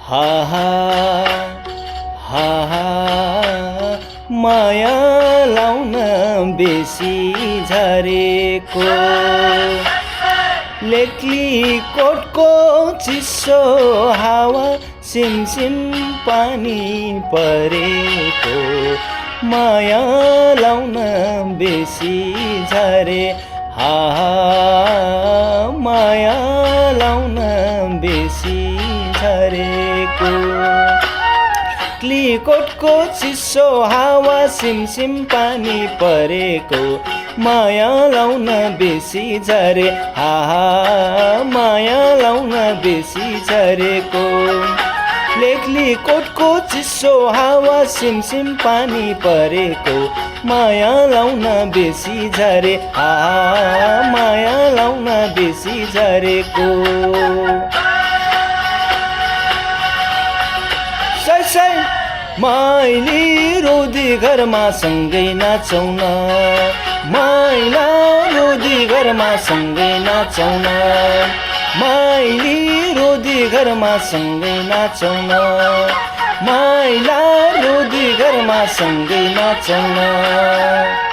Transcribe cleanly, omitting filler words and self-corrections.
हा हा हा हा माया लाउन बेसी झरेको लेक्ली कोटको चिसो हावा सिमसिम पानी परेको माया लाउन बेसी झरे हा माया लाउन बेसी झरेको क्लिकोटको चिसो हावा सिमसिम पानी परेको माया लाउन बेसी झरे हा माया लाउन बेसी झरेको लेक्ली कोटको चिसो हावा सिमसिम पानी परेको माया लाउन बेसी झरे हा माया लाउन बेसी झरेको माइली रोदी घरमा सँगै नाचौँ न माइला रोदी घरमा सँगै नाचौँ न माइली रोदी घरमा सँगै नाचौँ न माइला रोदी घरमा सँगै नाचौँ न